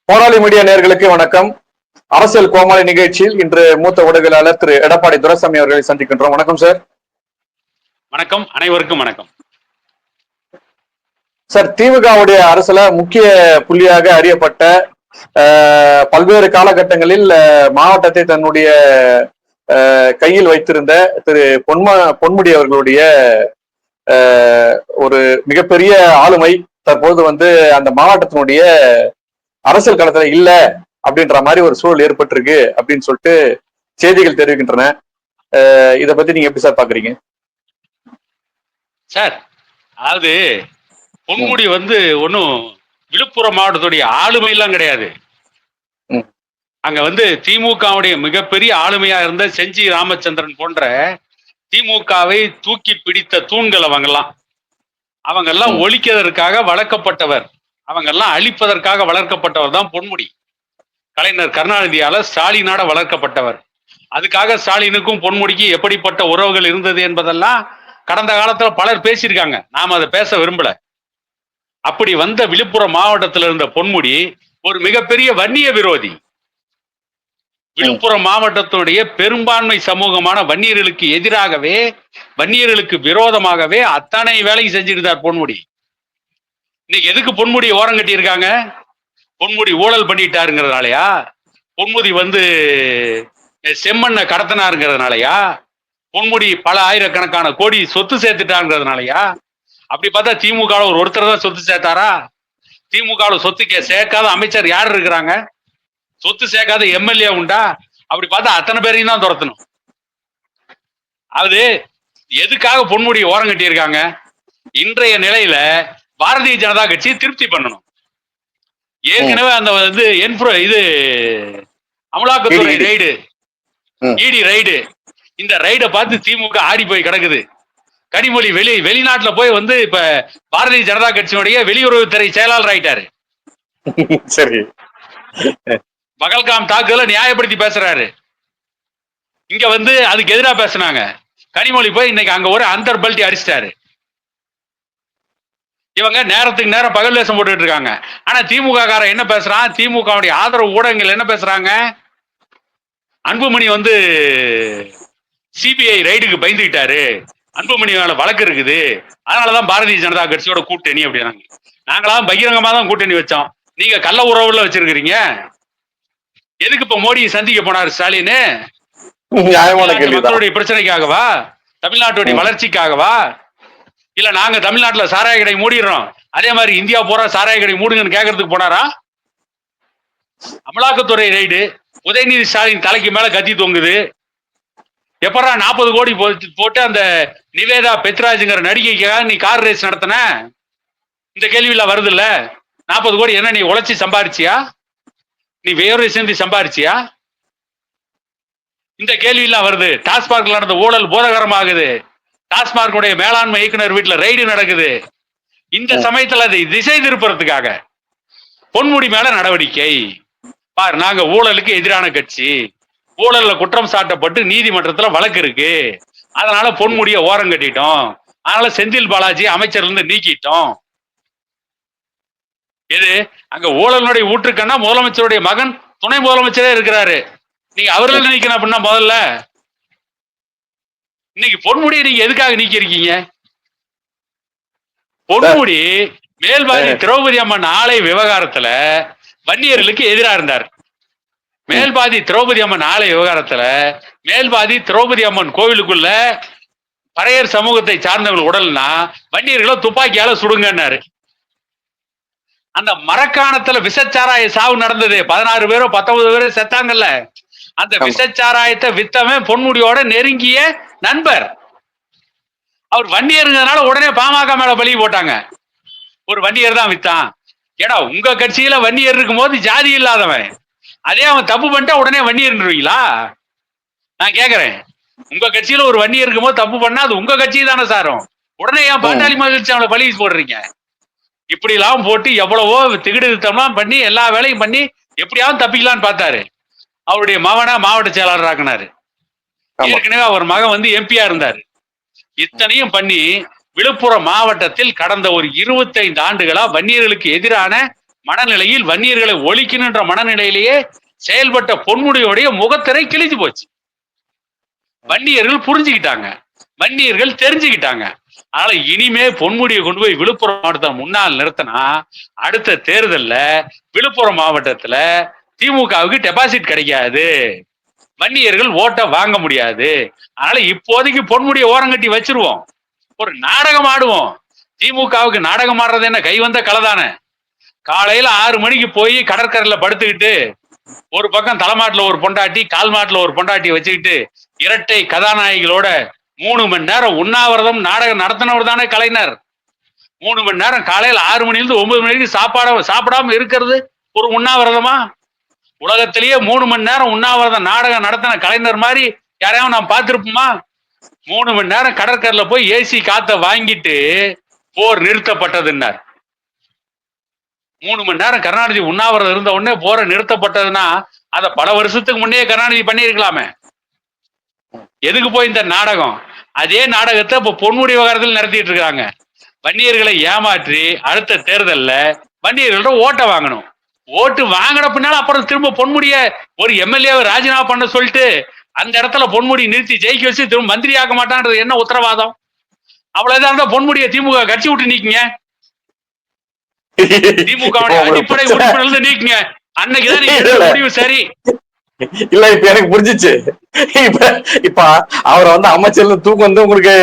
போராளி மீடியா நேயர்களுக்கு வணக்கம். அரசியல் கோமாளி நிகழ்ச்சியில் இன்று மூத்த ஊடகவியலாளர் திரு எடப்பாடி துரைசாமி அவர்களை சந்திக்கின்றோம். வணக்கம் சார். வணக்கம், அனைவருக்கும் வணக்கம் சார். திமுகவுடைய அரசுல முக்கிய புள்ளியாக அறியப்பட்ட பல்வேறு காலகட்டங்களில் மாவட்டத்தை தன்னுடைய கையில் வைத்திருந்த திரு பொன்முடி அவர்களுடைய ஒரு மிகப்பெரிய ஆளுமை தற்போது அந்த மாவட்டத்தினுடைய அரசியல் களத்துல இல்ல அப்படின்ற மாதிரி ஒரு சூழல் ஏற்பட்டிருக்கு அப்படின்னு சொல்லிட்டு செய்திகள் தெரிவிக்கின்றன. இத பத்தி நீங்க எப்படி சார் பாக்குறீங்க? சார், அதாவது பொன்முடி ஒன்னும் விழுப்புரம் மாவட்டத்துடைய ஆளுமை எல்லாம் கிடையாது. அங்க திமுகவுடைய மிகப்பெரிய ஆளுமையா இருந்த செஞ்சி ராமச்சந்திரன் போன்ற திமுகவை தூக்கி பிடித்த தூண்கள் அவங்கெல்லாம் ஒழிக்கிறதற்காக வளர்க்கப்பட்டவர், அவங்கெல்லாம் அழிப்பதற்காக வளர்க்கப்பட்டவர் தான் பொன்முடி. கலைஞர் கருணாநிதியால ஸ்டாலினாட வளர்க்கப்பட்டவர். அதுக்காக ஸ்டாலினுக்கும் பொன்முடிக்கு எப்படிப்பட்ட உறவுகள் இருந்தது என்பதெல்லாம் கடந்த காலத்துல பலர் பேசியிருக்காங்க. நாம அதை பேச விரும்பல. அப்படி வந்த விழுப்புரம் மாவட்டத்தில் இருந்த பொன்முடி ஒரு மிகப்பெரிய வன்னிய விரோதி. விழுப்புரம் மாவட்டத்தினுடைய பெரும்பான்மை சமூகமான வன்னியர்களுக்கு எதிராகவே, வன்னியர்களுக்கு விரோதமாகவே அத்தனை வேலையும் செஞ்சிருந்தார் பொன்முடி. இன்னைக்கு எதுக்கு பொன்முடி ஓரம் கட்டி இருக்காங்க? பொன்முடி ஊழல் பண்ணிட்டாருங்கிறதுனாலயா? பொன்முடி செம்மண்ணை கடத்தினாருங்கிறதுனாலயா? பொன்முடி பல ஆயிரக்கணக்கான கோடி சொத்து சேர்த்துட்டாங்கிறதுனாலயா? அப்படி பார்த்தா திமுக ஒருத்தர் தான் சொத்து சேர்த்தாரா? திமுக சொத்து சேர்க்காத அமைச்சர் யார் இருக்கிறாங்க? சொத்து சேர்க்காத எம்எல்ஏ உண்டா? அப்படி பார்த்தா அத்தனை பேரையும் தான் துரத்தணும். அது எதுக்காக பொன்முடி ஓரம் கட்டி இருக்காங்க? இன்றைய நிலையில பாரதிய ஜனதா கட்சி திருப்தி பண்ணணும். ஏற்கனவே அந்த இது அமலாக்கத்துறை ரைடு, இடி ரைடு, இந்த ரைடை பார்த்து திமுக ஆடி போய் கிடக்குது. கனிமொழி வெளிநாட்டுல போய் இப்ப பாரதிய ஜனதா கட்சியினுடைய வெளியுறவுத்துறை செயலாளர் ஆயிட்டாரு. சரி. பகல்காம் தாக்குதல நியாயப்படுத்தி பேசுறாரு. இங்க அதுக்கு எதிராக பேசினாங்க. கனிமொழி போய் இன்னைக்கு அங்க ஒரு அந்தர் பல்ட்டி அடிச்சிட்டாரு. இவங்க நேரத்துக்கு நேரம் பகல் வேஷம் போட்டுட்டு இருக்காங்க. ஆனா திமுக காரன் என்ன பேசுறான்? திமுக ஆதரவு ஊடகங்கள் என்ன பேசுறாங்க? அன்புமணி சிபிஐ ரைடுக்கு பயந்துக்கிட்டாரு, அன்புமணி மேல வழக்கு இருக்குது, அதனாலதான் பாரதிய ஜனதா கட்சியோட கூட்டணி அப்படின்னாங்க. நாங்களாம் பகிரங்கமா தான் கூட்டணி வச்சோம், நீங்க கள்ள உறவுல வச்சிருக்கிறீங்க. எதுக்கு இப்ப மோடியை சந்திக்க போனாரு ஸ்டாலின்? மக்களுடைய பிரச்சனைக்காகவா? தமிழ்நாட்டுடைய வளர்ச்சிக்காகவா? இல்ல நாங்க தமிழ்நாட்டுல சாராய கடை மூடிடுறோம், அதே மாதிரி இந்தியா பூரா சாராய கடை மூடுங்கன்னு கேட்கறதுக்கு போனாரா? அமலாக்கத்துறை ரைடு, உதயநிதி ஸ்டாலின் தலைக்கு மேல கத்தி தொங்குது. எப்படா 40 கோடி போட்டு அந்த நிவேதா பெத்ராஜ்ங்கிற நடிகைக்காக நீ கார் ரேஸ் நடத்தின? இந்த கேள்வியில வருது இல்ல. 40 கோடி என்ன நீ உழைச்சி சம்பாரிச்சியா? நீ வேறு சேர்ந்து சம்பாரிச்சியா? இந்த கேள்வியெல்லாம் வருது. டாஸ்மார்க்ல நடந்த ஊழல் போதகரமாகுது. டாஸ்மார்க் மேலாண்மை இயக்குனர் வீட்டுல ரைடு நடக்குது. இந்த சமயத்துல அதை திசை திருப்புறதுக்காக பொன்முடி மேல நடவடிக்கை. பாரு, நாங்க ஊழலுக்கு எதிரான கட்சி, ஊழல்ல குற்றம் சாட்டப்பட்டு நீதிமன்றத்துல வழக்கு இருக்கு, அதனால பொன்முடிய ஓரம் கட்டிட்டோம், அதனால செந்தில் பாலாஜி அமைச்சர்ல இருந்து நீக்கிட்டோம். எது அங்க ஊழலுடைய ஊற்றுக்கண்ணா முதலமைச்சருடைய மகன் துணை முதலமைச்சரே இருக்கிறாரு. நீங்க அவர்கள் நினைக்கணும் அப்படின்னா முதல்ல இன்னைக்கு பொன்முடியை நீங்க எதுக்காக நீக்கி இருக்கீங்க? பொன்முடி மேல்பாதி திரௌபதி அம்மன் ஆலய விவகாரத்துல வன்னியர்களுக்கு எதிராக இருந்தார். மேல்பாதி திரௌபதி அம்மன் ஆலய விவகாரத்துல மேல்பாதி திரௌபதி அம்மன் கோவிலுக்குள்ள பறையர் சமூகத்தை சார்ந்தவர்கள் உடல்னா வன்னியர்களை துப்பாக்கியால சுடுங்கன்னாரு. அந்த மரக்காணத்துல விஷச்சாராய சாவு நடந்தது, 16 பேரோ 19 பேரோ செத்தாங்கல்ல. அந்த விஷச்சாராயத்தை வித்தவன் பொன்முடியோட நெருங்கிய நண்பர். அவர் வன்னியருங்கிறதுனால உடனே பாமக மேல பலி போட்டாங்க. ஒரு வன்னியர் தான் வித்தான். ஏடா, உங்க கட்சியில வன்னியர் இருக்கும் போது ஜாதி இல்லாதவன், அதே அவன் தப்பு பண்ணிட்டா உடனே வன்னியர்ன்றீங்களா? நான் கேக்குறேன், உங்க கட்சியில ஒரு வன்னியர் இருக்கும் போது தப்பு பண்ணா அது உங்க கட்சி தானே சாரும், உடனே ஏன் பாட்டாளி மகிழ்ச்சி அவனை பலி போடுறீங்க? இப்படி எல்லாம் போட்டு எவ்வளவோ திகிடுத்தம்லாம் பண்ணி எல்லா வேலையும் பண்ணி எப்படியாவது தப்பிக்கலான்னு பார்த்தாரு. அவருடைய மகனை மாவட்ட செயலாளர் ஆக்கினாரு. ஏற்கனவே அவர் மகன் எம்பியா இருந்தாரு. இத்தனையும் பண்ணி விழுப்புரம் மாவட்டத்தில் கடந்த ஒரு 25 ஆண்டுகளா வன்னியர்களுக்கு எதிரான மனநிலையில் வன்னியர்களை ஒழிக்கணுன்ற மனநிலையிலேயே செயல்பட்ட பொன்முடியோடைய முகத்திரை கிழிஞ்சு போச்சு. வன்னியர்கள் புரிஞ்சுக்கிட்டாங்க, வன்னியர்கள் தெரிஞ்சுக்கிட்டாங்க. அதனால இனிமே பொன்முடியை கொண்டு போய் விழுப்புரம் மாவட்டத்தை முன்னால் நிறுத்தினா அடுத்த தேர்தல்ல விழுப்புரம் மாவட்டத்துல திமுகவுக்கு டெபாசிட் கிடைக்காது, வன்னியர்கள் ஓட்ட வாங்க முடியாது. அதனால இப்போதைக்கு பொன்முடியை ஓரங்கட்டி வச்சிருவோம், ஒரு நாடகம் ஆடுவோம். திமுகவுக்கு நாடகம் ஆடுறது என்ன, கை வந்த கலைதானே. காலையில 6 மணிக்கு போய் கடற்கரையில படுத்துக்கிட்டு ஒரு பக்கம் தலைமாட்டுல ஒரு பொண்டாட்டி, கால் மாட்டுல ஒரு பொண்டாட்டி வச்சுக்கிட்டு இரட்டை கதாநாயகிகளோட 3 மணி நேரம் உண்ணாவிரதம் நாடகம் நடத்தினவர் தானே கலைஞர். 3 மணி நேரம் காலையில 6 மணிலிருந்து 9 மணி வரைக்கும் சாப்பிடாம இருக்கிறது ஒரு உண்ணாவிரதமா? உலகத்திலேயே 3 மணி நேரம் உண்ணாவிரதம் நாடகம் நடத்தின கலைஞர் மாதிரி யாரையாவது நான் பார்த்திருப்போமா? 3 மணி நேரம் கடற்கரையில போய் ஏசி காத்த வாங்கிட்டு போர் நிறுத்தப்பட்டதுன்னார். 3 மணி நேரம் கருணாநிதி உண்ணாவிரதம் இருந்த உடனே போரை நிறுத்தப்பட்டதுன்னா அதை பல வருஷத்துக்கு முன்னே கருணாநிதி பண்ணியிருக்கலாமே. எதுக்கு போய் இந்த நாடகம்? அதே நாடகத்தை இப்ப பொன்முடி விவகாரத்தில் நடத்திட்டு இருக்காங்க. வன்னியர்களை ஏமாற்றி அடுத்த தேர்தல்ல வன்னியர்கள்ட்ட ஓட்ட வாங்கணும். ஓட்டு வாங்கின பின்னால அப்புறம் திரும்ப பொன்முடிய ஒரு எம்எல்ஏவை ராஜினாமா பண்ண சொல்லிட்டு அந்த இடத்துல பொன்முடி நிறுத்தி ஜெயிக்க வச்சு திரும்ப மந்திரி ஆக்க மாட்டான்றது என்ன உத்தரவாதம்? அவ்வளவுதான். பொன்முடியை திமுக கட்சி விட்டு நீக்குங்க, திமுக அடிப்படை உறுப்பினர்ல நீக்குங்க. அன்னைக்குதான் நீங்க முடிவு சரி. இல்ல இப்ப எனக்கு புரிஞ்சிச்சு. இப்ப அவரை அமைச்சர்ல தூக்கம் உங்களுக்கு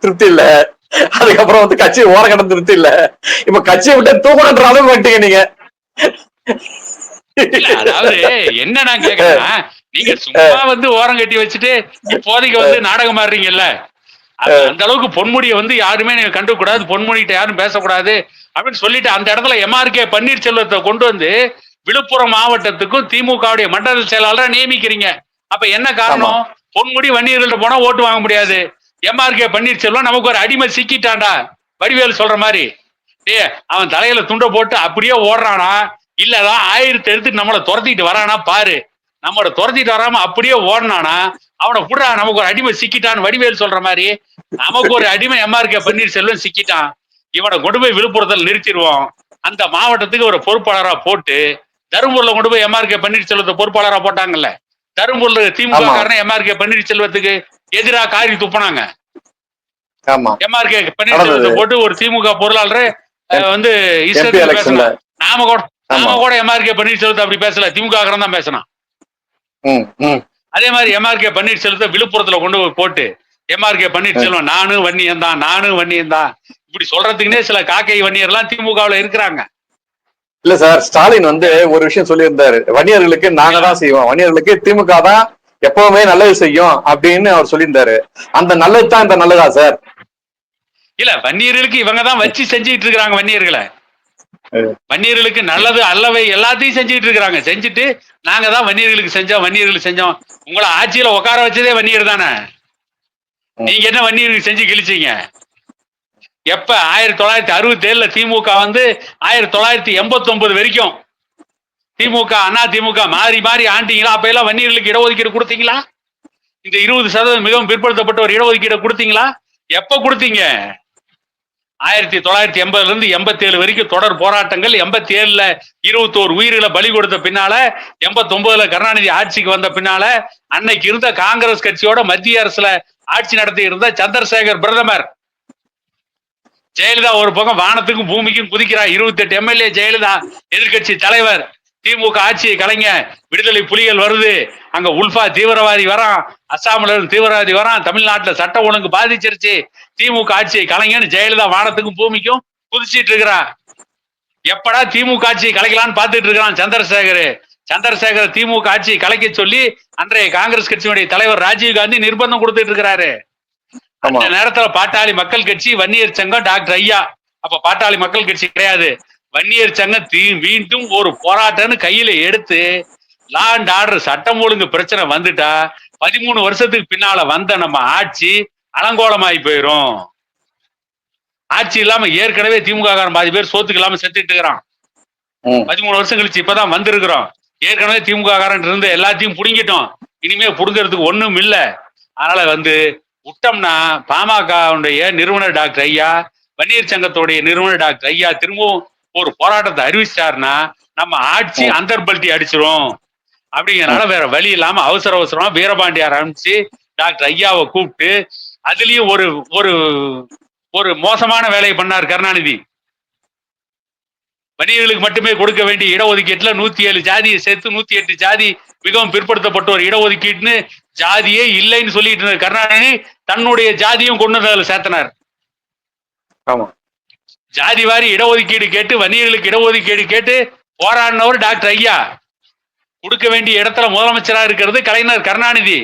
திருப்தி இல்ல, அதுக்கப்புறம் கட்சி ஓரக்கடம் திருப்தி இல்ல, இப்ப கட்சியை விட்டு தூக்கணுன்ற அளவுக்கு வந்துட்டீங்க நீங்க. அதாவது என்ன நான் கேக்குறேன்னா, நீங்க சும்மா ஓரம் கட்டி வச்சுட்டு இப்போதைக்கு நாடகம் ஆடுறீங்கல்ல, அந்த அளவுக்கு பொன்முடியை யாருமே நீங்க கண்டுக்க கூடாது, பொன்முடிகிட்ட யாரும் பேசக்கூடாது அப்படின்னு சொல்லிட்டு அந்த இடத்துல எம்ஆர்கே பன்னீர்செல்வத்தை கொண்டு விழுப்புரம் மாவட்டத்துக்கும் திமுகவுடைய மண்டல செயலாளரை நியமிக்கிறீங்க. அப்ப என்ன காரணம்? பொன்முடி வன்னியர்கள்ட்ட போனா ஓட்டு வாங்க முடியாது, எம்ஆர்கே பன்னீர்செல்வம் நமக்கு ஒரு அடிமை சிக்கிட்டான்டா வடிவேலு சொல்ற மாதிரி. அவன் தலையில துண்டை போட்டு அப்படியே ஓடுறானா, இல்லதான் 1000 எடுத்துட்டு நம்மளை துரத்திட்டு வரானா பாரு, நம்மளோட துரத்திட்டு வராம அப்படியே ஓடினானா அவனை புடுறா, நமக்கு ஒரு அடிமை சிக்கிட்டான்னு வடிவேலு சொல்ற மாதிரி நமக்கு ஒரு அடிமை எம்ஆர்கே பன்னீர்செல்வம் சிக்கிட்டான், இவனை கொண்டு போய் விழுப்புரத்தில் நிறுத்திடுவோம். அந்த மாவட்டத்துக்கு ஒரு பொறுப்பாளரா போட்டு, தருமபுரியில கொண்டு போய் எம்ஆர்கே பன்னீர்செல்வத்தை பொறுப்பாளரா போட்டாங்கல்ல, தருமபுரியில திமுக காரன எம்ஆர்கே பன்னீர்செல்வத்துக்கு எதிராக காரி துப்புனாங்க. எம்ஆர்கே பன்னீர்செல்வத்தை போட்டு ஒரு திமுக பொருளாளர் பேசணும். நாம கூட எம்ஆர்கே பன்னீர்செல்வத்தை அப்படி பேசல, திமுக காரன் தான் பேசணும். அதே மாதிரி எம்ஆர்கே பன்னீர்செல்வத்தை விழுப்புரத்துல கொண்டு போட்டு எம்ஆர்கே பன்னீர்செல்வம் நானும் வன்னியன் தான் இப்படி சொல்றதுக்குன்னே சில காக்கை வன்னியர்லாம் திமுகவுல இருக்கிறாங்க. இல்ல சார், ஸ்டாலின் ஒரு விஷயம் சொல்லியிருந்தாரு, வன்னியர்களுக்கு நாங்க தான் செய்வோம், வன்னியர்களுக்கு திமுக தான் எப்பவுமே நல்லது செய்யும் அப்படின்னு அவர் சொல்லியிருந்தாரு. அந்த நல்லது தான் இந்த நல்லதா சார்? இல்ல, வன்னியர்களுக்கு இவங்க தான் வச்சு செஞ்சுட்டு இருக்காங்க. வன்னியர்களுக்கு நல்லது அல்லவை எல்லாத்தையும் செஞ்சுட்டு இருக்காங்க. செஞ்சுட்டு நாங்க தான் வன்னியர்களுக்கு செஞ்சோம். உங்களை ஆட்சியில உட்கார வச்சதே வன்னியர் தானே, நீங்க என்ன வன்னியர்களுக்கு செஞ்சு கிழிச்சீங்க? எப்ப 1967 திமுக 1989 வரைக்கும் திமுக அண்ணா திமுக மாறி மாறி ஆண்டிங்களா? அப்ப எல்லாம் வன்னியர்களுக்கு இடஒதுக்கீடு கொடுத்தீங்களா? இந்த 20% மிகவும் பிற்படுத்தப்பட்ட ஒரு இடஒதுக்கீடு கொடுத்தீங்களா? எப்ப கொடுத்தீங்க? 1980 87 வரைக்கும் தொடர் போராட்டங்கள். 87 21 உயிர்களை பலி கொடுத்த பின்னால 89 கருணாநிதி ஆட்சிக்கு வந்த பின்னால அன்னைக்கு இருந்த காங்கிரஸ் கட்சியோட மத்திய அரசுல ஆட்சி நடத்தி இருந்த சந்திரசேகர் பிரதமர், ஜெயலலிதா ஒரு பக்கம் வானத்துக்கும் பூமிக்கும் குதிக்கிறார். 28 எம்எல்ஏ ஜெயலலிதா எதிர்கட்சி தலைவர். திமுக ஆட்சியை கலைஞ, விடுதலை புலிகள் வருது, அங்க உல்ஃபா தீவிரவாதி வரான், அஸ்ஸாம்ல இருந்து தீவிரவாதி வரான், தமிழ்நாட்டுல சட்ட ஒழுங்கு பாதிச்சிருச்சு, திமுக ஆட்சியை கலைஞன்னு ஜெயலலிதா வானத்துக்கும் பூமிக்கும் குதிச்சிட்டு இருக்கிறா. எப்படா திமுக ஆட்சியை கலைக்கலான்னு பார்த்துட்டு இருக்கிறான் சந்திரசேகர் திமுக ஆட்சியை கலைக்க சொல்லி அன்றைய காங்கிரஸ் கட்சியினுடைய தலைவர் ராஜீவ் காந்தி நிர்பந்தம் கொடுத்துட்டு இருக்கிறாரு. அந்த நேரத்துல பாட்டாளி மக்கள் கட்சி, வன்னியர் சங்கம், டாக்டர் ஐயா, அப்ப பாட்டாளி மக்கள் கட்சி கிடையாது, வன்னியர் சங்கம் மீண்டும் ஒரு போராட்டம்னு கையில எடுத்து லா அண்ட் ஆர்டர் சட்டம் ஒழுங்கு பிரச்சனை வந்துட்டா 13 வருஷத்துக்கு பின்னால வந்த நம்ம ஆட்சி அலங்கோலமாயி போயிரும். ஆட்சி இல்லாம ஏற்கனவே திமுக காரன் பாதி பேர் சோத்துக்கு இல்லாம செத்துட்டு இருக்கிறான். 13 வருஷம் கழிச்சு இப்பதான் வந்திருக்கிறோம். ஏற்கனவே திமுக காரன் இருந்து எல்லாத்தையும் புடுங்கிட்டோம், இனிமே புடுங்கிறதுக்கு ஒண்ணும் இல்ல. அதனால விட்டோம்னா பாமகவுடைய நிறுவனர் டாக்டர் ஐயா, வன்னியர் சங்கத்துடைய நிறுவனர் டாக்டர் ஐயா திரும்பவும் ஒரு போராட்டத்தை அறிவிச்சிட்டாருன்னா நம்ம ஆட்சி அந்தர்பல்ட்டி அடிச்சிரும். அப்படிங்கறனால வேற வழி இல்லாம அவசர அவசரமா வீரபாண்டியார் ஆரம்பிச்சு டாக்டர் ஐயாவை கூப்பிட்டு அதுலயும் ஒரு ஒரு ஒரு மோசமான வேலையை பண்ணார் கருணாநிதி. வணிகர்களுக்கு மட்டுமே கொடுக்க வேண்டிய இடஒதுக்கீட்டுல 107 ஜாதியை சேர்த்து 108 ஜாதி மிகவும் பிற்படுத்தப்பட்ட ஒரு இடஒதுக்கீட்டுன்னு ஜாதியே இல்லைன்னு சொல்லிட்டு இருந்த கருணாநிதி தன்னுடைய ஜாதியும் கொண்டு அதில் சேர்த்தனார். ஜாதி வாரி இடஒதுக்கீடு கேட்டு வணிகர்களுக்கு இடஒதுக்கீடு கேட்டு போராடினவர் டாக்டர் ஐயா. கொடுக்க வேண்டிய இடத்துல முதலமைச்சராக இருக்கிறது கலைஞர் கருணாநிதி.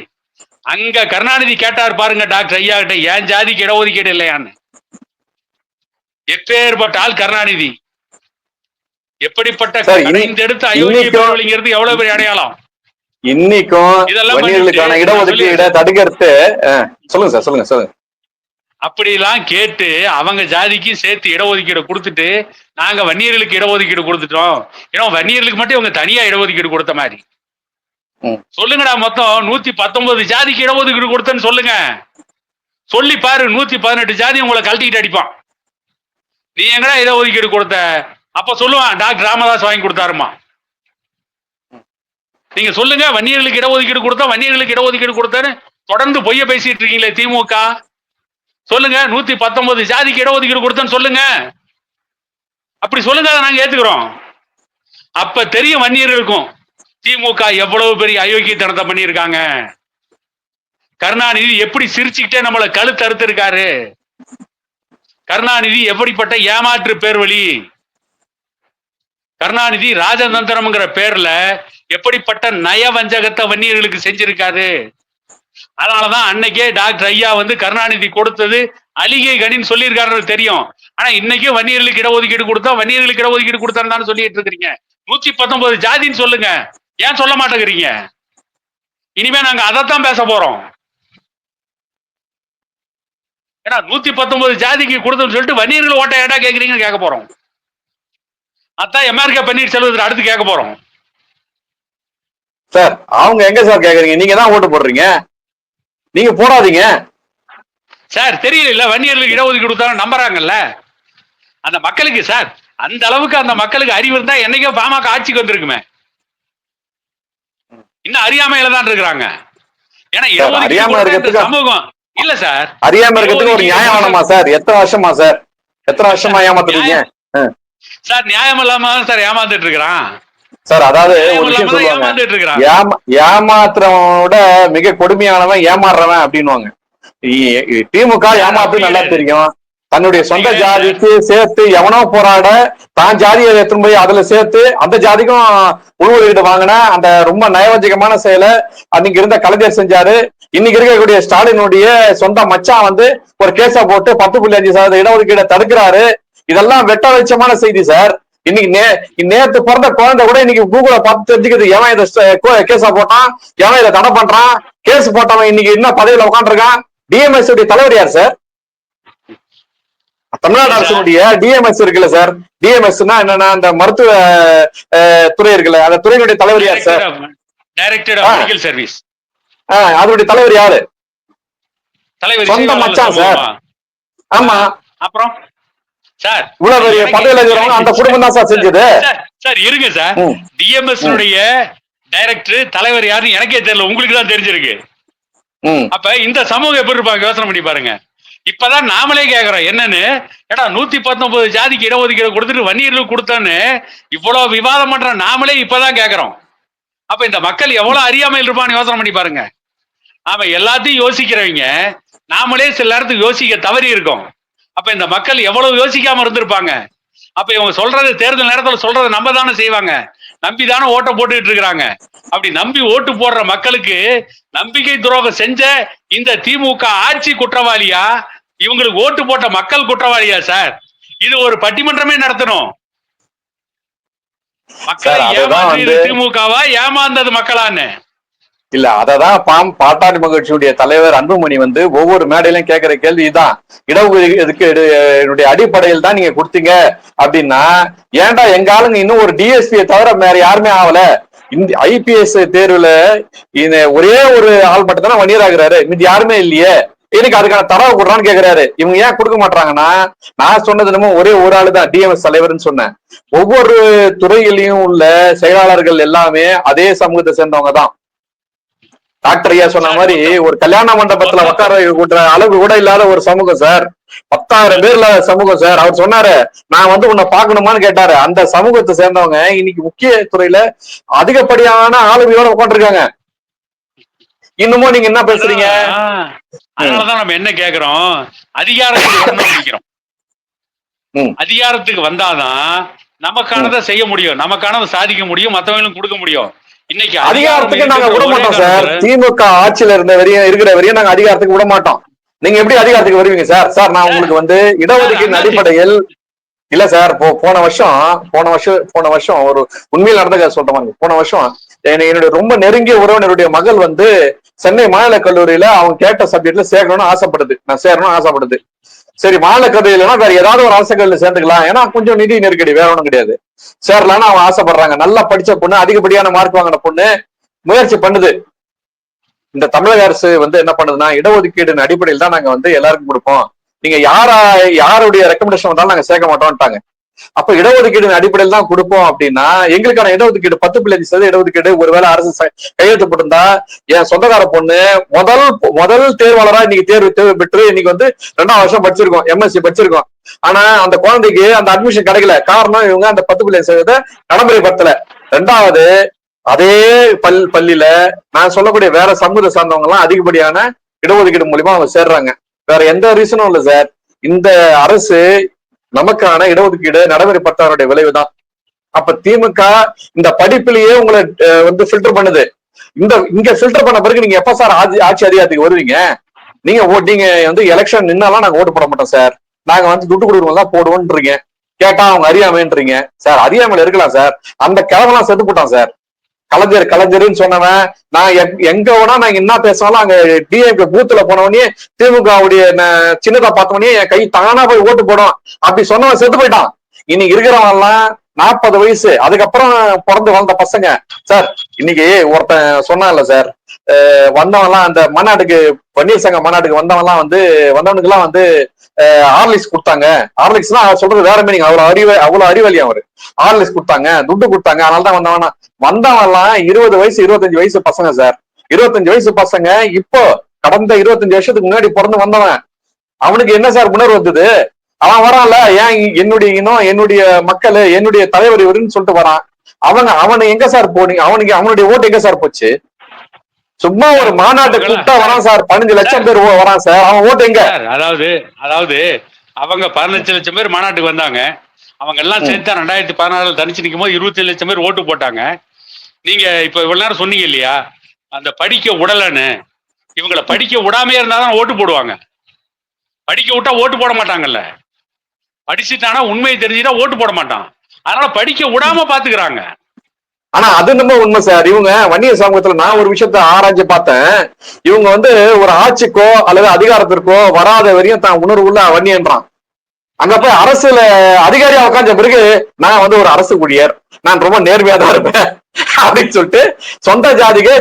அங்க கருணாநிதி கேட்டார் பாருங்க டாக்டர் ஐயா கிட்ட, ஏன் ஜாதிக்கு இடஒதுக்கீடு இல்லையான்னு. எப்பேற்பட்ட ஆள் கருணாநிதி, எப்படிப்பட்ட எடுத்து அயோக்கியங்கிறது எவ்வளவு பெரிய அடையாளம். இன்னைக்கும் வணிகர்களுக்கான இடஒதுக்கீடு தடுக்கிறது. சொல்லுங்க சார், சொல்லுங்க சொல்லுங்க. அப்படிலாம் கேட்டு அவங்க ஜாதிக்கு சேர்த்து இடஒதுக்கீடு கொடுத்துட்டு நாங்க வன்னியர்களுக்கு இடஒதுக்கீடு கொடுத்துட்டோம், ஏன்னா வன்னியர்களுக்கு மட்டும் இவங்க தனியா இடஒதுக்கீடு கொடுத்த மாதிரி சொல்லுங்கடா. மொத்தம் 119 ஜாதிக்கு இடஒதுக்கீடு கொடுத்தேன்னு சொல்லுங்க. சொல்லி பாரு, 118 ஜாதி உங்களை கழட்டிக்கிட்டு அடிப்பான். நீ எங்கடா இடஒதுக்கீடு கொடுத்த? அப்ப சொல்லுவான் டாக்டர் ராமதாஸ் வாங்கி கொடுத்தாருமா. நீங்க சொல்லுங்க, வன்னியர்களுக்கு இடஒதுக்கீடு கொடுத்தா வன்னியர்களுக்கு இடஒதுக்கீடு கொடுத்தாரு தொடர்ந்து பொய்ய பேசிட்டு இருக்கீங்களே திமுக. சொல்லுங்க, 119 ஜாதிக்கு இடஒதுக்கீடு கொடுத்தேன்னு சொல்லுங்க. அப்படி சொல்லுங்க, அதை நாங்க ஏத்துக்கிறோம். அப்ப தெரியும் வன்னியர்களுக்கும் திமுக எவ்வளவு பெரிய அயோக்கியத்தனத்தை பண்ணியிருக்காங்க. கருணாநிதி எப்படி சிரிச்சுக்கிட்டே நம்மளை கழுத்து அறுத்திருக்காரு. கருணாநிதி எப்படிப்பட்ட ஏமாற்று பேர்வழி. கருணாநிதி ராஜதந்திரம்ங்கிற பேர்ல எப்படிப்பட்ட நயவஞ்சகத்தை வன்னியர்களுக்கு செஞ்சிருக்காரு. அதனாலதான் அன்னைக்கே டாக்டர் ஐயா வந்து கருணாநிதி கொடுத்தது அலிகை கணின்னு சொல்லியிருக்காரு தெரியும். ஆனா இன்னைக்கும் வன்னியர்களுக்கு இடஒதுக்கீடு கொடுத்தா வன்னியர்களுக்கு இடஒதுக்கீடு கொடுத்தான்னு சொல்லிட்டு இருக்கிறீங்க. 119 ஜாதின்னு சொல்லுங்க, ஏன் சொல்ல மாட்டேங்கிறீங்க? இனிமே நாங்க அதைத்தான் பேச போறோம். ஏன்னா 119 ஜாதிக்கு கொடுத்தோம்னு சொல்லிட்டு வன்னியர்கள் ஓட்ட ஏடா கேட்கறீங்கன்னு கேட்க போறோம். அதான் எம்ஆர்கே பன்னீர்செல்வத்தில் அடுத்து கேட்க போறோம். சார் அவங்க எங்க சார் கேக்குறீங்க? நீங்க தான் ஓட்டு போடுறீங்க, நீங்க போடாதீங்க சார். தெரியல, வன்னியர்களுக்கு இடஒதுக்கீடு கொடுத்தாலும் நம்புறாங்கல்ல அந்த மக்களுக்கு. சார் அந்த அளவுக்கு அந்த மக்களுக்கு அறிவு இருந்தா என்னைக்கோ பாமக ஆட்சிக்கு வந்திருக்குமே. இன்னும் அறியாமையில தான் இருக்கிறாங்க. ஏன்னா சமூகம் இல்ல சார், அறியாம இருக்கிறதுக்கு ஒரு நியாயம் வேணுமா சார்? எத்தனை வருஷமா சார், எத்தனை வருஷமா ஏமாத்துறீங்க சார்? நியாயம் இல்லாம சார் ஏமாந்துட்டு இருக்கிறான் சார். அதாவது ஒரு விஷயம் சொல்லுவாங்க, ஏமாத்துறவனோட மிக கொடுமையானவன் ஏமாறுறவன் அப்படின்னுவாங்க. திமுக ஏமாத்து நல்லா தெரியும். தன்னுடைய சொந்த ஜாதிக்கு சேர்த்து எவனோ போராட தான் ஜாதியை எடுத்துன்னு போய் அதுல சேர்த்து அந்த ஜாதிக்கும் உள்ஒதுக்கீடு வாங்கின அந்த ரொம்ப நயவஞ்சகமான செயலை அன்னைக்கு இருந்த கலைஞர் செஞ்சாரு. இன்னைக்கு இருக்கக்கூடிய ஸ்டாலினுடைய சொந்த மச்சான் வந்து ஒரு கேஸை போட்டு 10.5% இடஒதுக்கீடை தடுக்கிறாரு. இதெல்லாம் வெட்ட வெளிச்சமான செய்தி சார். இன்னைக்கு நேத்து பிறந்த குழந்தை கூட இன்னைக்கு கூகுள பார்த்து தெரிஞ்சுக்கிறது எவன் இதை கேஸா போட்டான், எவன் இதை தடை பண்றான். கேஸ் போட்டவன் இன்னைக்கு என்ன பதவியில உட்காந்துருக்கான்? டிஎம்எஸ் உடைய தலைவர் யார் சார்? தமிழ்நாடு அரசுடைய டிஎம்எஸ் இருக்குல்ல சார். டிஎம்எஸ்னா என்னன்னா அந்த மருத்துவ துறை இருக்குல்ல, அந்த துறையினுடைய தலைவர் யார் sir? Director of medical service. அதனுடைய தலைவர் யாரு? சொந்த மச்சான் சார். ஆமா, அப்புறம் சார் இவ்வளவு பெரிய பதவியில இருக்கிறவங்க அந்த குடும்பம் தான் சார் செஞ்சது. சார் இருங்க சார், டிஎம்எஸ் டைரக்டர் தலைவர் யாருன்னு எனக்கே தெரியல, உங்களுக்கு தான் தெரிஞ்சிருக்கு. அப்ப இந்த சமூகம் எப்படி இருப்பாங்க யோசனை பண்ணி பாருங்க. இப்பதான் நாமளே கேக்குறோம் என்னன்னு, ஏடா 119 ஜாதிக்கு இடஒதுக்கீடு கொடுத்துட்டு வன்னியர்களுக்கு கொடுத்தோன்னு இவ்வளவு விவாதம் பண்ற நாமளே இப்பதான் கேக்குறோம். அப்ப இந்த மக்கள் எவ்வளவு அறியாமையில் இருப்பான்னு யோசனை பண்ணி பாருங்க. நாம எல்லாத்தையும் யோசிக்கிறவங்க நாமளே சில நேரத்துக்கு யோசிக்க தவறி இருக்கோம். அப்ப இந்த மக்கள் எவ்வளவு யோசிக்காம இருந்திருப்பாங்க. அப்ப இவங்க சொல்றது தேர்தல் நேரத்தில் சொல்றதை நம்ப தானே செய்வாங்க, நம்பிதானே ஓட்ட போட்டுக்கிட்டு இருக்கிறாங்க. அப்படி நம்பி ஓட்டு போடுற மக்களுக்கு நம்பிக்கை துரோகம் செஞ்ச இந்த திமுக ஆட்சி குற்றவாளியா, இவங்களுக்கு ஓட்டு போட்ட மக்கள் குற்றவாளியா சார்? இது ஒரு பட்டிமன்றமே நடத்தணும். மக்களை ஏமாற்றியது திமுகவா, ஏமாந்தது மக்களான்னு இல்ல. அததான் பாட்டாளி மகிழ்ச்சியுடைய தலைவர் அன்புமணி வந்து ஒவ்வொரு மேடையிலும் கேட்கிற கேள்வி தான், இடஒதுக்கீடு அடிப்படையில் தான் நீங்க கொடுத்தீங்க அப்படின்னா, ஏன்டா எங்க ஆளுங்க இன்னும் ஒரு டிஎஸ்பியை தவிர வேற யாருமே ஆகல. இந்த ஐபிஎஸ் தேர்வுல ஒரே ஒரு ஆள் மட்டும் தானே வன்னியர் ஆகுறாரு, மீது யாருமே இல்லையே. எனக்கு அதுக்கான தரவு கொடுறான்னு கேக்குறாரு. இவங்க ஏன் கொடுக்க மாட்டாங்கன்னா, நான் சொன்னது என்னமோ ஒரே ஒரு ஆளு தான் டிஎம்எஸ் தலைவர்னு சொன்னேன். ஒவ்வொரு துறையிலையும் உள்ள செயலாளர்கள் எல்லாமே அதே சமூகத்தை சேர்ந்தவங்க தான். டாக்டர் ஐயா சொன்ன மாதிரி ஒரு கல்யாண மண்டபத்துல உட்கார கூட்டுற அளவு கூட இல்லாத ஒரு சமூகம் சார். 10,000 பேர்ல சமூகம் சார். அவர் சொன்னாரு, நான் வந்து உன்னை பாக்கணுமான்னு கேட்டாரு. அந்த சமூகத்தை சேர்ந்தவங்க இன்னைக்கு முக்கிய துறையில அதிகப்படியான ஆளுமையோட உட்காந்துருக்காங்க. இன்னமும் நீங்க என்ன பேசுறீங்க? அதனாலதான் நம்ம என்ன கேக்குறோம், அதிகாரத்துக்கு வரணும் நினைக்கிறோம். அதிகாரத்துக்கு வந்தாதான் நமக்கானதை செய்ய முடியும், நமக்கானதை சாதிக்க முடியும், மத்தவங்களும் கொடுக்க முடியும். இன்னைக்கு அதிகாரத்துக்கு நாங்க விட மாட்டோம் சார். திமுக ஆட்சியில இருந்த வரையும் இருக்கிற வரையும் நாங்க அதிகாரத்துக்கு விட மாட்டோம். நீங்க எப்படி அதிகாரத்துக்கு வருவீங்க சார்? சார் நான் உங்களுக்கு வந்து இடஒதுக்கீடு அடிப்படையில் இல்ல சார். போன வருஷம் ஒரு உண்மையில் நடந்த சொல்ற மாதிரி, போன வருஷம் என்னுடைய ரொம்ப நெருங்கிய உறவினருடைய மகள் வந்து சென்னை மாநில கல்லூரியில அவங்க கேட்ட சப்ஜெக்ட்ல சேர்க்கணும்னு ஆசைப்படுது. நான் சேரணும்னு ஆசைப்படுது. சரி, மாநில கல்லூரியிலனா வேற ஏதாவது ஒரு அரசு கல்லூரியில சேர்ந்துக்கலாம், ஏன்னா கொஞ்சம் நிதி நெருக்கடி, வேற ஒண்ணும் கிடையாது. சேரலான்னு அவங்க ஆசைப்படுறாங்க. நல்லா படிச்ச பொண்ணு, அதிகப்படியான மார்க் வாங்கின பொண்ணு முயற்சி பண்ணுது. இந்த தமிழக அரசு வந்து என்ன பண்ணுதுன்னா, இடஒதுக்கீடு அடிப்படையில் தான் நாங்க வந்து எல்லாருக்கும் கொடுப்போம், நீங்க யாருடைய ரெக்கமெண்டேஷன் வந்தாலும் நாங்க சேர்க்க மாட்டோம்ட்டாங்க. அப்ப இடஒதுக்கீடு அடிப்படையில் தான் கொடுப்போம் அப்படின்னா, எங்களுக்கான இடஒதுக்கீடு 10.5% இடஒதுக்கீடு ஒருவேளை அரசு கையெழுத்து போட்டிருந்தா, என் சொந்தக்கார பொண்ணு முதல் தேர்வாளரா இன்னைக்கு தேர்வு பெற்று இன்னைக்கு வந்து 2ஆம் வருஷம் படிச்சிருக்கோம், எம்எஸ்சி படிச்சிருக்கோம். ஆனா அந்த குழந்தைக்கு அந்த அட்மிஷன் கிடைக்கல. காரணம், இவங்க அந்த 10.5% நடைமுறைப்படுத்தல. 2வது, அதே பள்ளியில நான் சொல்லக்கூடிய வேற சமூகத்தை சார்ந்தவங்க எல்லாம் அதிகப்படியான இடஒதுக்கீடு மூலியமா அவங்க சேர்றாங்க. வேற எந்த ரீசனும் இல்லை சார். இந்த அரசு நமக்கான இடஒதுக்கீடு நடைமுறைப்படுத்தவருடைய விளைவுதான். அப்ப திமுக இந்த படிப்பிலேயே உங்களை வந்து ஃபில்டர் பண்ணுது. இங்க ஃபில்டர் பண்ண பிறகு நீங்க எப்ப சார் ஆட்சி அதிகாரத்துக்கு வருவீங்க? நீங்க வந்து எலெக்ஷன் நின்னாலாம் நாங்க ஓட்டு போட மாட்டோம் சார், நாங்க வந்து துட்டு கொடுக்கணும் தான் போடுவோன்றீங்க. கேட்டா அவங்க அறியாமைன்றீங்க. சார் அறியாமையில இருக்கலாம் சார். அந்த கிழமெல்லாம் செத்து போட்டான் சார். கலைஞர்னு சொன்னவன், நான் எங்க வேணா நாங்க என்ன பேசினாலும் அங்க டிஎம்கே பூத்துல போனவனே திமுகவுடைய சின்னதா பார்த்தவனே என் கை தானா போய் ஓட்டு போடும் அப்படி சொன்னவன் செத்து போயிட்டான். இன்னைக்கு இருக்கிறவன் எல்லாம் 40 வயசு அதுக்கப்புறம் பிறந்து வளர்ந்த பசங்க சார். இன்னைக்கு ஒருத்தன் சொன்னான்ல சார், வந்தவன்லாம் அந்த மாநாட்டுக்கு, வன்னியர் சங்க மாநாட்டுக்கு வந்தவனுக்கு எல்லாம் வந்து ஹார்லிக்ஸ் கொடுத்தாங்க. ஹார்லிக்ஸ்னா சொல்றது வேற மீனிங். அவ்வளவு அறிவாளி அவரு. ஹார்லிக்ஸ் கொடுத்தாங்க, துட்டு கொடுத்தாங்க, அதனாலதான் வந்தவன் எல்லாம் 20 வயசு 25 வயசு பசங்க சார். 25 வயசு பசங்க இப்போ கடந்த 25 வருஷத்துக்கு முன்னாடி பிறந்து வந்தவன். அவனுக்கு என்ன சார் உணர்வு வந்தது? அவன் வரான்ல, ஏன் என்னுடைய இனம், என்னுடைய மக்கள், என்னுடைய தலைவர் இவருன்னு சொல்லிட்டு வரான். அவனை எங்க சார் போனீங்க? அவனுடைய ஓட்டு எங்க சார் போச்சு? சும்மா ஒரு மாநாட்டை கூப்பிட்டா வரான் சார். 15 லட்சம் பேர் வரான் சார். அவன் ஓட்டு எங்க? அதாவது அவங்க 15 லட்சம் பேர் மாநாட்டுக்கு வந்தாங்க. அவங்க எல்லாம் சேர்த்தா 2016 தனிச்சு நிற்கும் போது 27 லட்சம் பேர் ஓட்டு போட்டாங்க. நீங்க இப்ப இவ்வளவு நேரம் சொன்னீங்க இல்லையா, அந்த படிக்க விடலன்னு. இவங்களை படிக்க விடாமே இருந்தாதான் ஓட்டு போடுவாங்க. படிக்க விட்டா ஓட்டு போட மாட்டாங்கல்ல. படிச்சுட்டானா உண்மையை தெரிஞ்சுட்டா ஓட்டு போட மாட்டான். அதனால படிக்க விடாம பாத்துக்கிறாங்க. ஆனா அது நம்ம உண்மை சார். இவங்க வன்னியர் சமூகத்துல நான் ஒரு விஷயத்த ஆராய்ச்சி பார்த்தேன். இவங்க வந்து ஒரு ஆட்சிக்கோ அல்லது அதிகாரத்திற்கோ வராத வரையும் தான் உணர்வுள்ள வன்னியன்றான். அங்க போய் அரசுல அதிகாரியா உட்காந்த பிறகு நான் வந்து ஒரு அரசு ஊழியர், நான் ரொம்ப நேர்மையா தான் இருப்பேன் அப்படின்னு சொல்லிட்டு சொந்த ஜாதிக்கு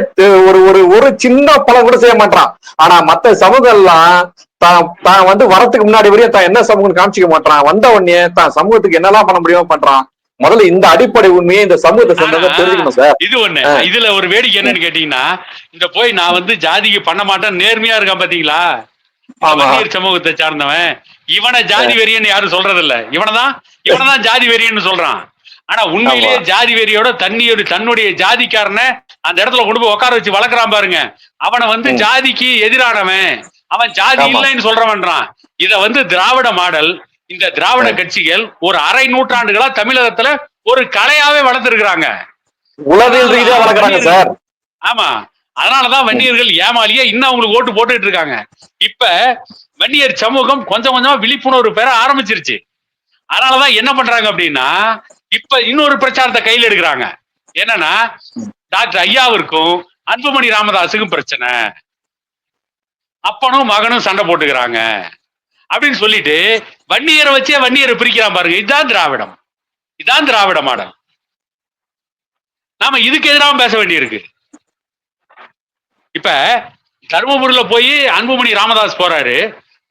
ஒரு சின்ன பலம் கூட செய்ய மாட்டான். ஆனா மத்த சமூகம் எல்லாம் தான் வந்து வரத்துக்கு முன்னாடி வரையும் தான் என்ன சமூகம் காமிச்சிக்க மாட்டான். வந்த உடனே தான் சமூகத்துக்கு என்னெல்லாம் பண்ண முடியுமோ பண்றான். முதல்ல இந்த அடிப்படை உண்மையை இந்த சமூகத்தை சேர்ந்ததை தெரிஞ்சுக்கணும் சார். இது ஒண்ணு. இதுல ஒரு வேடிக்கை என்னன்னு கேட்டீங்கன்னா, இந்த போய் நான் வந்து ஜாதிக்கு பண்ண மாட்டேன் நேர்மையா இருக்கான் பாத்தீங்களா, வன்னியர் சமூகத்தை சார்ந்தவன். இவனை ஜாதி வெறியன்னு யாரும் சொல்றது இல்ல. இவனதான் ஜாதி வெறியன்னு சொல்றான். ஆனா உண்மையிலேயே ஜாதி வெறியோட தன்னுடைய ஜாதிக்காரனை அந்த இடத்துல கொண்டு போய் உட்கார வச்சு வளர்க்குறான் பாருங்க. அவனை வந்து ஜாதிக்கு எதிரானவன், அவன் ஜாதி இல்லைன்னு சொல்றவன்றான். இத வந்து திராவிட மாடல், இந்த திராவிட கட்சிகள் ஒரு அரை நூற்றாண்டுகளா தமிழகத்துல ஒரு கலையாவே வளர்த்திருக்கிறாங்க. உளவியல் ரீதியா வளர்க்குறாங்க சார். ஆமா, அதனாலதான் வன்னியர்கள் ஏமாலியா இன்னும் அவங்களுக்கு ஓட்டு போட்டுட்டு இருக்காங்க. இப்ப வன்னியர் சமூகம் கொஞ்சம் கொஞ்சமா விழிப்புணர்வு பெற ஆரம்பிச்சிருச்சு. அதனாலதான் என்ன பண்றாங்க அப்படின்னா, இப்ப இன்னொரு பிரச்சாரத்தை கையில் எடுக்கிறாங்க. என்னன்னா, டாக்டர் ஐயாவிற்கும் அன்புமணி ராமதாஸுக்கும் பிரச்சனை, அப்பனும் மகனும் சண்டை போட்டுக்கிறாங்க அப்படின்னு சொல்லிட்டு வன்னியரை வச்சே வன்னியரை பிரிக்கிறான் பாருங்க. இதுதான் திராவிடம், இதுதான் திராவிட மாடல். நாம இதுக்கு எதிராக பேச வேண்டியிருக்கு. இப்ப தருமபுரியில போய் அன்புமணி ராமதாஸ் போறாரு.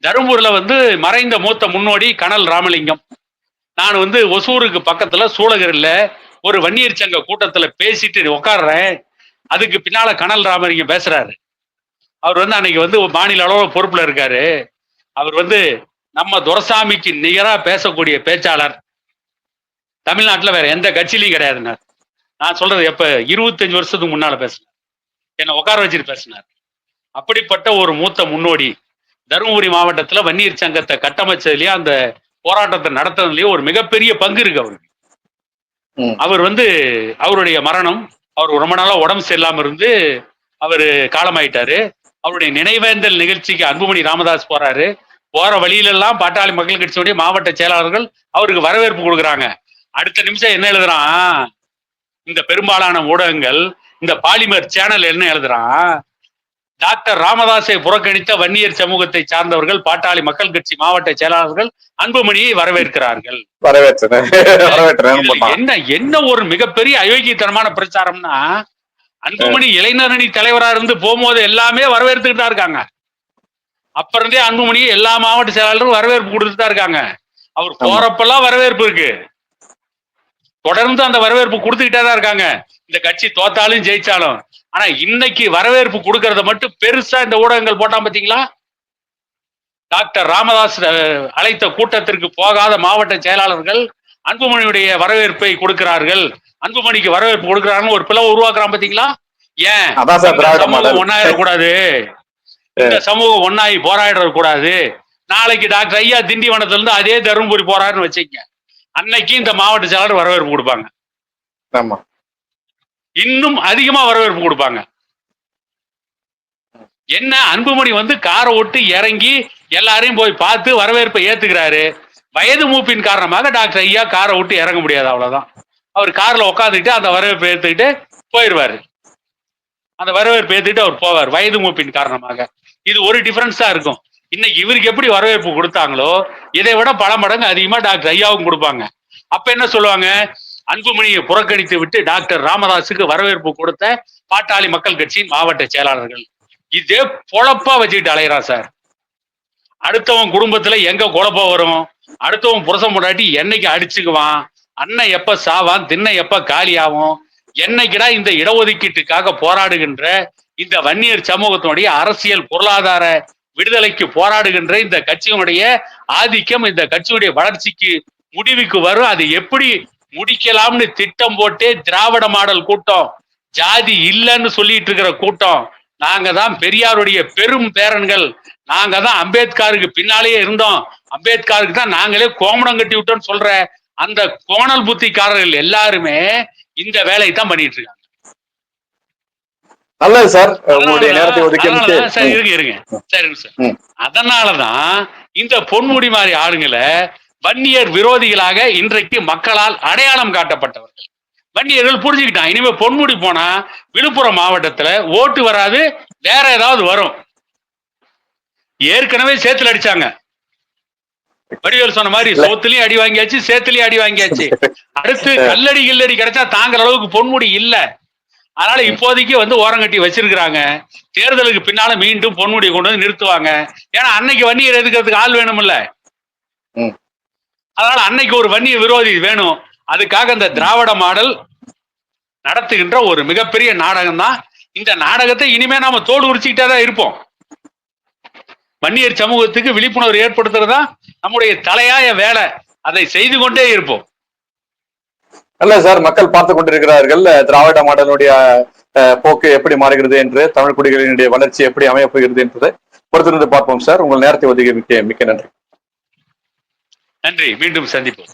தருமபுரியில வந்து மறைந்த மூத்த முன்னோடி கனல் ராமலிங்கம். நான் வந்து ஒசூருக்கு பக்கத்துல சூளகிரில ஒரு வன்னியர் சங்க கூட்டத்துல பேசிட்டு உட்காடுறேன். அதுக்கு பின்னால கனல் ராமலிங்கம் பேசுறாரு. அவர் வந்து அன்னைக்கு வந்து மாநில அளவு பொறுப்புல இருக்காரு. அவர் வந்து நம்ம துரைசாமிக்கு நிகரா பேசக்கூடிய பேச்சாளர். தமிழ்நாட்டுல வேற எந்த கட்சியிலையும் கிடையாதுங்க. நான் சொல்றது எப்ப 25 வருஷத்துக்கு முன்னால பேசினார். என்னை உட்கார வச்சுட்டு பேசினார். அப்படிப்பட்ட ஒரு மூத்த முன்னோடி தருமபுரி மாவட்டத்துல வன்னியர் சங்கத்தை கட்டமைச்சதுலயும் அந்த போராட்டத்தை நடத்துறதுலயும் ஒரு மிகப்பெரிய பங்கு இருக்கு அவருக்கு. அவர் வந்து அவருடைய மரணம், அவர் ரொம்ப நாளா உடம்பு சரியில்லாம இருந்து அவரு காலமாயிட்டாரு. அவருடைய நினைவேந்தல் நிகழ்ச்சிக்கு அன்புமணி ராமதாஸ் போறாரு. போற வழியிலெல்லாம் பாட்டாளி மக்கள் கட்சியுடைய மாவட்ட செயலாளர்கள் அவருக்கு வரவேற்பு கொடுக்குறாங்க. அடுத்த நிமிஷம் என்ன எழுதுறான் இந்த பெரும்பாலான ஊடகங்கள், இந்த பாலிமர் சேனல் என்ன எழுதுறான், டாக்டர் ராமதாஸை புறக்கணித்த வன்னியர் சமூகத்தை சார்ந்தவர்கள் பாட்டாளி மக்கள் கட்சி மாவட்ட செயலாளர்கள் அன்புமணியை வரவேற்கிறார்கள். என்ன என்ன ஒரு மிகப்பெரிய அயோக்கியத்தனமான பிரச்சாரம்னா, அன்புமணி இளைஞரணி தலைவரா இருந்து போகும்போது எல்லாமே வரவேற்றுக்கிட்டு தான் இருக்காங்க. அப்ப இருந்தே அன்புமணி எல்லா மாவட்ட செயலாளரும் வரவேற்பு கொடுத்துட்டு தான் இருக்காங்க. அவர் போறப்பெல்லாம் வரவேற்பு இருக்கு. தொடர்ந்து அந்த வரவேற்பு கொடுத்துக்கிட்டே தான் இருக்காங்க. இந்த கட்சி தோத்தாலும் ஜெயிச்சாலும். ஆனா இன்னைக்கு வரவேற்பு கொடுக்கறத மட்டும் பெருசா இந்த ஊடகங்கள் போட்டான் பாத்தீங்களா? டாக்டர் ராமதாஸ் அழைத்த கூட்டத்திற்கு போகாத மாவட்ட செயலாளர்கள் அன்புமணியுடைய வரவேற்பை கொடுக்கிறார்கள், அன்புமணிக்கு வரவேற்பு கொடுக்கிறார்கள் ஒரு பிளவு உருவாக்குறான் பாத்தீங்களா? ஏன் சமூகம் ஒன்னாயிடக்கூடாது, இந்த சமூகம் ஒன்னாயி போராடக்கூடாது. நாளைக்கு டாக்டர் ஐயா திண்டிவனத்துல இருந்து அதே தருமபுரி போறாருன்னு வச்சுக்க, அன்னைக்கு இந்த மாவட்ட செயலாளர் வரவேற்பு கொடுப்பாங்க. இன்னும் அதிகமா வரவேற்பு கொடுப்பாங்க. என்ன அன்புமணி வந்து காரை விட்டு இறங்கி எல்லாரையும் போய் பார்த்து வரவேற்பை ஏத்துக்கிறாரு. வயது மூப்பின் காரணமாக டாக்டர் ஐயா காரை விட்டு இறங்க முடியாது, அவ்வளவுதான். அவர் கார்ல உட்காந்துக்கிட்டு அந்த வரவேற்பை ஏத்துக்கிட்டு போயிடுவாரு. அந்த வரவேற்பு ஏத்துக்கிட்டு அவர் போவார் வயது மூப்பின் காரணமாக. இது ஒரு டிஃபரன்ஸ் தான் இருக்கும். இன்னைக்கு இவருக்கு எப்படி வரவேற்பு கொடுத்தாங்களோ இதை விட பல மடங்கு அதிகமா டாக்டர் ஐயாவும் கொடுப்பாங்க. அப்ப என்ன சொல்லுவாங்க, அன்புமணியை புறக்கணித்து விட்டு டாக்டர் ராமதாஸுக்கு வரவேற்பு கொடுத்த பாட்டாளி மக்கள் கட்சியின் மாவட்ட செயலாளர்கள். இதே பொழப்பா வச்சுக்கிட்டு அலையிறான் சார். அடுத்தவன் குடும்பத்துல எங்க குழப்பம் வரும், அடுத்தவன் புருஷன் முன்னாடி என்னைக்கு அடிச்சுக்குவான், அண்ணன் எப்ப சாவான், திண்ணை எப்ப காலியாகும், என்னைக்குடா இந்த இடஒதுக்கீட்டுக்காக போராடுகின்ற இந்த வன்னியர் சமூகத்தினுடைய அரசியல் பொருளாதார விடுதலைக்கு போராடுகின்ற இந்த கட்சியினுடைய ஆதிக்கம், இந்த கட்சியுடைய வளர்ச்சிக்கு முடிவுக்கு வரும். அது எப்படி முடிக்கலாம்னு திட்டம் போட்டே திராவிட மாடல் கூட்டம், ஜாதி இல்லைன்னு சொல்லிட்டு இருக்கிற கூட்டம், நாங்க தான் பெரியாருடைய பெரும் பேரன்கள், நாங்க தான் அம்பேத்கருக்கு பின்னாலேயே இருந்தோம், அம்பேத்கருக்கு தான் நாங்களே கோமணம் கட்டி விட்டோம்னு சொல்ற அந்த கோணல் புத்திக்காரர்கள் எல்லாருமே இந்த வேலையை தான் பண்ணிட்டு இருக்காங்க. நல்லது சார், உங்களுடைய நேரத்தை ஒதுக்கி இருங்க சரிங்க சார். அதனாலதான் இந்த பொன்முடி மாதிரி ஆளுங்களை வன்னியர் விரோதிகளாக இன்றைக்கு மக்களால் அடையாளம் காட்டப்பட்டவர்கள். வன்னியர்கள் புரிஞ்சுக்கிட்டான், இனிமே பொன்முடி போனா விழுப்புரம் மாவட்டத்துல ஓட்டு வராது, வேற ஏதாவது வரும். ஏற்கனவே சேத்துல அடிச்சாங்க. வடிவேல் சொன்ன மாதிரி சோத்துலயும் அடி வாங்கியாச்சு, சேத்துலயும் அடி வாங்கியாச்சு. அடுத்து கல்லடி கில்லடி கிடைச்சா தாங்குற அளவுக்கு பொன்முடி இல்ல. அதனால இப்போதைக்கு வந்து ஓரங்கட்டி வச்சிருக்கிறாங்க. தேர்தலுக்கு பின்னால மீண்டும் பொன்முடியை கொண்டு வந்து நிறுத்துவாங்க. ஏன்னா அன்னைக்கு வன்னியர் எதுக்கிறதுக்கு ஆள் வேணும்ல. அதனால அன்னைக்கு ஒரு வன்னிய விரோதி வேணும். அதுக்காக இந்த திராவிட மாடல் நடத்துகின்ற ஒரு மிகப்பெரிய நாடகம் தான். இந்த நாடகத்தை இனிமே நாம தோடு உரிச்சுக்கிட்டே தான் இருப்போம். வன்னியர் சமூகத்துக்கு விழிப்புணர்வு ஏற்படுத்துறதா நம்முடைய தலையாய வேலை. அதை செய்து கொண்டே இருப்போம். அல்ல சார், மக்கள் பார்த்து கொண்டிருக்கிறார்கள் திராவிட மாடலுடைய போக்கு எப்படி மாறுகிறது என்று, தமிழ் குடிகளினுடைய வளர்ச்சி எப்படி அமையப் போகிறது என்பதை பொறுத்திருந்து பார்ப்போம் சார். உங்கள் நேரத்தை ஒதுக்கி மிக்க நன்றி. நன்றி, மீண்டும் சந்திப்போம்.